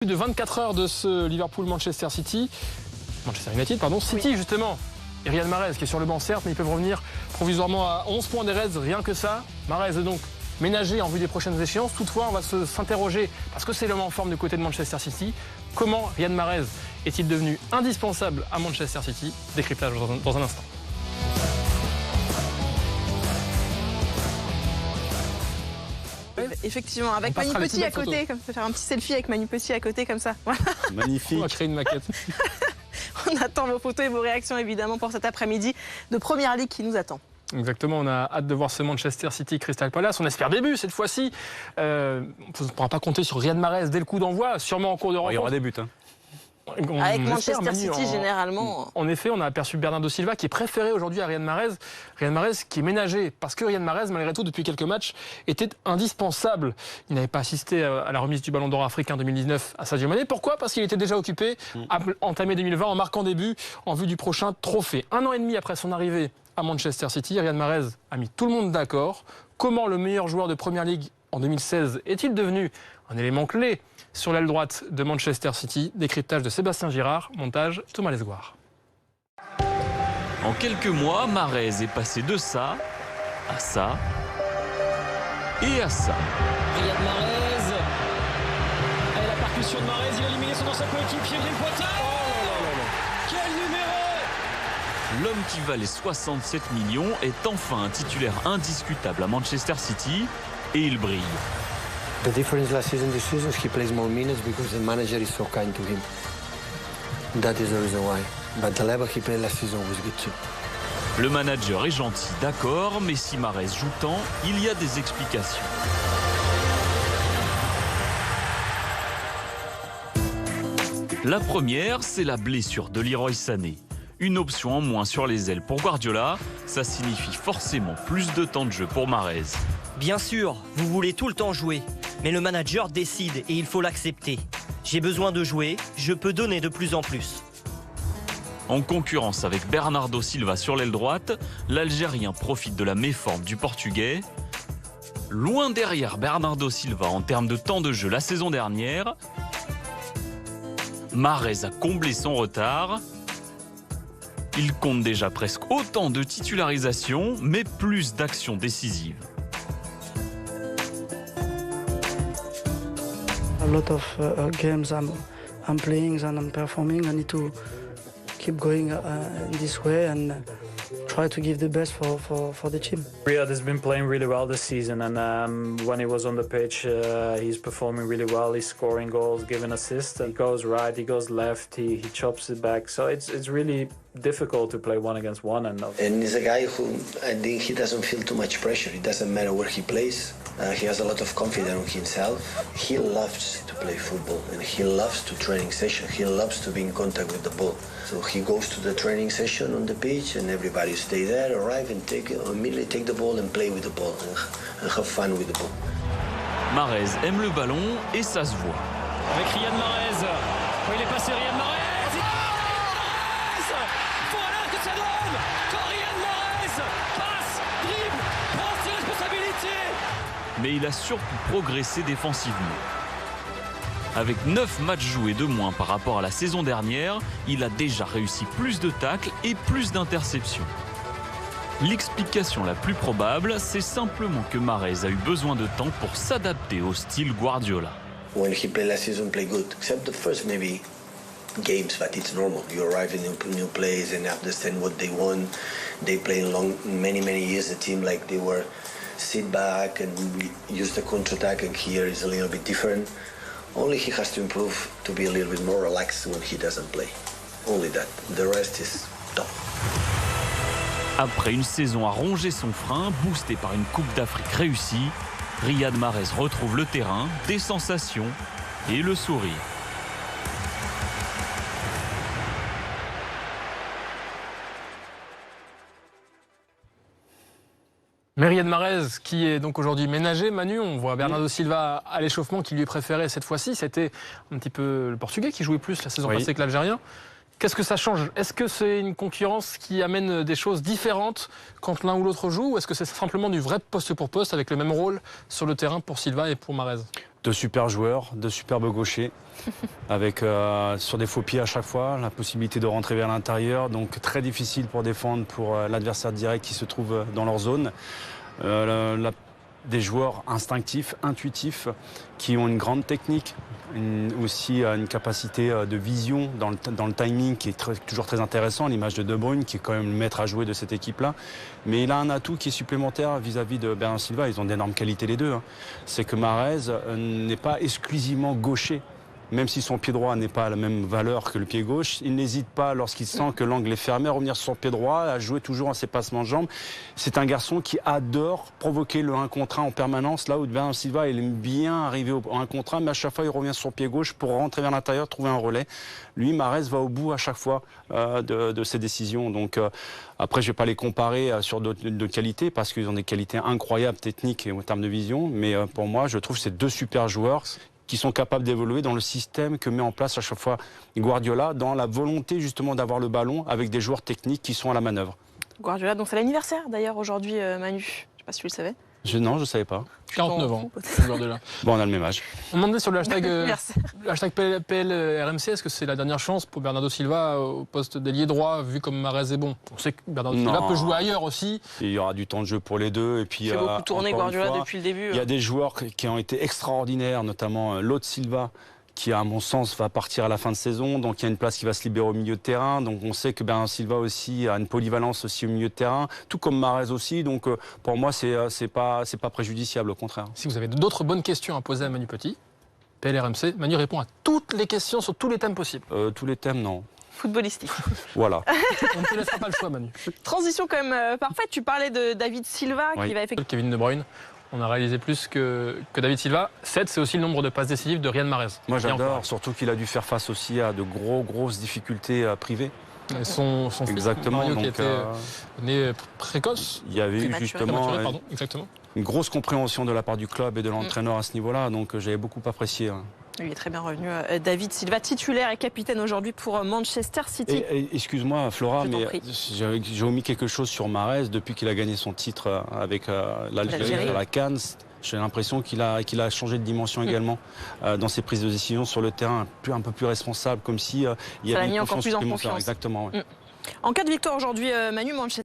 Plus de 24 heures de ce Liverpool-Manchester United, City justement. Et Riyad Mahrez qui est sur le banc certes, mais ils peuvent revenir provisoirement à 11 points des Reds, rien que ça. Mahrez est donc ménagé en vue des prochaines échéances. Toutefois, on va s'interroger, parce que c'est l'homme en forme du côté de Manchester City, comment Riyad Mahrez est-il devenu indispensable à Manchester City? Décryptage dans un instant. Effectivement, avec Manu Petit à côté, comme ça, faire un petit selfie avec Manu Petit à côté comme ça. Voilà. Magnifique. On va créer une maquette. On attend vos photos et vos réactions évidemment pour cet après-midi de Première Ligue qui nous attend. Exactement, on a hâte de voir ce Manchester City Crystal Palace. On espère début cette fois-ci. On ne pourra pas compter sur Riyad Mahrez dès le coup d'envoi, sûrement en cours de rencontre. Il y aura des buts. Avec Manchester City, généralement. En effet, on a aperçu Bernardo Silva qui est préféré aujourd'hui à Riyad Mahrez. Riyad Mahrez qui est ménagé parce que Riyad Mahrez, malgré tout, depuis quelques matchs, était indispensable. Il n'avait pas assisté à la remise du Ballon d'Or africain 2019 à Sadio Mané. Pourquoi? Parce qu'il était déjà occupé à entamer 2020 en marquant des buts en vue du prochain trophée. 1 an et demi après son arrivée à Manchester City, Riyad Mahrez a mis tout le monde d'accord. Comment le meilleur joueur de Première Ligue en 2016 est-il devenu un élément clé sur l'aile droite de Manchester City? Décryptage de Sébastien Girard, montage Thomas Lesgoire. En quelques mois, Mahrez est passé de ça à ça et à ça. Riyad Mahrez, et la percussion de Mahrez, il a éliminé son ancien coéquipier, Green Potter. Quel numéro! L'homme qui valait 67 millions est enfin un titulaire indiscutable à Manchester City et il brille. The difference last season, this season, he plays more minutes because the manager is so kind to him. That is the reason why. But the level he played last season was good too. Le manager est gentil, d'accord, mais si Mahrez joue tant, il y a des explications. La première, c'est la blessure de Leroy Sané. Une option en moins sur les ailes pour Guardiola, ça signifie forcément plus de temps de jeu pour Mahrez. Bien sûr, vous voulez tout le temps jouer, mais le manager décide et il faut l'accepter. J'ai besoin de jouer, je peux donner de plus en plus. En concurrence avec Bernardo Silva sur l'aile droite, l'Algérien profite de la méforme du Portugais. Loin derrière Bernardo Silva en termes de temps de jeu la saison dernière, Mahrez a comblé son retard. Il compte déjà presque autant de titularisations, mais plus d'actions décisives. A lot of games I'm playing and I'm performing. I need to keep going this way and try to give the best for the team. Riyad has been playing really well this season, and when he was on the pitch, he's performing really well. He's scoring goals, giving assists. He goes right, he goes left, he chops it back. So it's really difficult to play one against one. And he's a guy who I think he doesn't feel too much pressure. It doesn't matter where he plays. He has a lot of confidence in himself. He loves to play football and he loves to training session. He loves to be in contact with the ball. So he goes to the training session on the pitch and everybody stay there, arrive and immediately take the ball and play with the ball and have fun with the ball. Mahrez aime le ballon et ça se voit. Avec Riyad Mahrez, quand il est passé Riyad Mahrez. Voilà ce que ça donne quand Riyad Mahrez passe, dribble, prend ses responsabilités. Mais il a surtout progressé défensivement. Avec 9 matchs joués de moins par rapport à la saison dernière, il a déjà réussi plus de tacles et plus d'interceptions. L'explication la plus probable, c'est simplement que Mahrez a eu besoin de temps pour s'adapter au style Guardiola. When he played last season, played good, except the first maybe games, but it's normal. You arrive in new place and understand what they want. They play many years a team like they were sit back and we use the counter-attack, and here is a little bit different. Only he has to improve to be a little bit more relaxed when he doesn't play. Only that. The rest is top. Après une saison à ronger son frein, boosté par une Coupe d'Afrique réussie, Riyad Mahrez retrouve le terrain, des sensations et le sourire. Mais Riyad Mahrez, qui est donc aujourd'hui ménagé, Manu, on voit Bernardo Silva à l'échauffement qui lui est préféré cette fois-ci. C'était un petit peu le Portugais qui jouait plus la saison passée que l'Algérien. Qu'est-ce que ça change? Est-ce que c'est une concurrence qui amène des choses différentes quand l'un ou l'autre joue, ou est-ce que c'est simplement du vrai poste pour poste avec le même rôle sur le terrain pour Silva et pour Mahrez? De super joueurs, de superbes gauchers, avec sur des faux pieds à chaque fois, la possibilité de rentrer vers l'intérieur, donc très difficile pour défendre pour l'adversaire direct qui se trouve dans leur zone. Des joueurs instinctifs, intuitifs, qui ont une grande technique, aussi une capacité de vision dans le timing qui est toujours très intéressant, l'image de De Bruyne qui est quand même le maître à jouer de cette équipe-là. Mais il a un atout qui est supplémentaire vis-à-vis de Bernardo Silva, ils ont d'énormes qualités les deux. C'est que Mahrez n'est pas exclusivement gaucher. Même si son pied droit n'est pas à la même valeur que le pied gauche, il n'hésite pas, lorsqu'il sent que l'angle est fermé, à revenir sur son pied droit, à jouer toujours à ses passements de jambes. C'est un garçon qui adore provoquer le 1 contre 1 en permanence, là où Bernardo Silva, il aime bien arriver au 1 contre 1, mais à chaque fois, il revient sur son pied gauche pour rentrer vers l'intérieur, trouver un relais. Lui, Mahrez va au bout à chaque fois de ses décisions. Donc, après, je ne vais pas les comparer sur d'autres qualités, parce qu'ils ont des qualités incroyables, techniques et en termes de vision. Mais pour moi, je trouve que c'est 2 super joueurs qui sont capables d'évoluer dans le système que met en place à chaque fois Guardiola, dans la volonté justement d'avoir le ballon avec des joueurs techniques qui sont à la manœuvre. Guardiola, donc c'est l'anniversaire d'ailleurs aujourd'hui, Manu. Je ne sais pas si tu le savais. Non, je ne savais pas. 49 ans, Guardiola. Bon, on a le même âge. On demandait sur le hashtag PLRMC, est-ce que c'est la dernière chance pour Bernardo Silva au poste d'ailier droit, vu comme Mahrez est bon? On sait que Bernardo Silva peut jouer ailleurs aussi. Il y aura du temps de jeu pour les deux. Et puis, il fait beaucoup tourner Guardiola depuis le début. Il y a des joueurs qui ont été extraordinaires, notamment Lode Silva, qui, à mon sens, va partir à la fin de saison. Donc, il y a une place qui va se libérer au milieu de terrain. Donc, on sait que Bernardo Silva aussi a une polyvalence aussi au milieu de terrain, tout comme Mahrez aussi. Donc, pour moi, c'est pas préjudiciable, au contraire. Si vous avez d'autres bonnes questions à poser à Manu Petit, PLRMC, Manu répond à toutes les questions sur tous les thèmes possibles. Tous les thèmes, non. Footballistique. Voilà. On ne te laissera pas le choix, Manu. Transition quand même parfaite. Tu parlais de David Silva qui va effectuer. Kevin De Bruyne. On a réalisé plus que David Silva. 7, c'est aussi le nombre de passes décisives de Riyad Mahrez. Moi, j'adore, surtout qu'il a dû faire face aussi à de grosses difficultés privées. Et son fils Mario, qui était né précoce. Il y avait eu justement exactement. Une grosse compréhension de la part du club et de l'entraîneur à ce niveau-là, donc j'avais beaucoup apprécié. Il est très bien revenu. David Silva, titulaire et capitaine aujourd'hui pour Manchester City. Excuse-moi, Flora, mais j'ai omis quelque chose sur Mahrez depuis qu'il a gagné son titre avec l'Algérie à la CAN. J'ai l'impression qu'il a changé de dimension également dans ses prises de décision sur le terrain, un peu plus responsable, comme si il y avait une confiance supplémentaire. Exactement. Ouais. En cas de victoire aujourd'hui, Manu, Manchester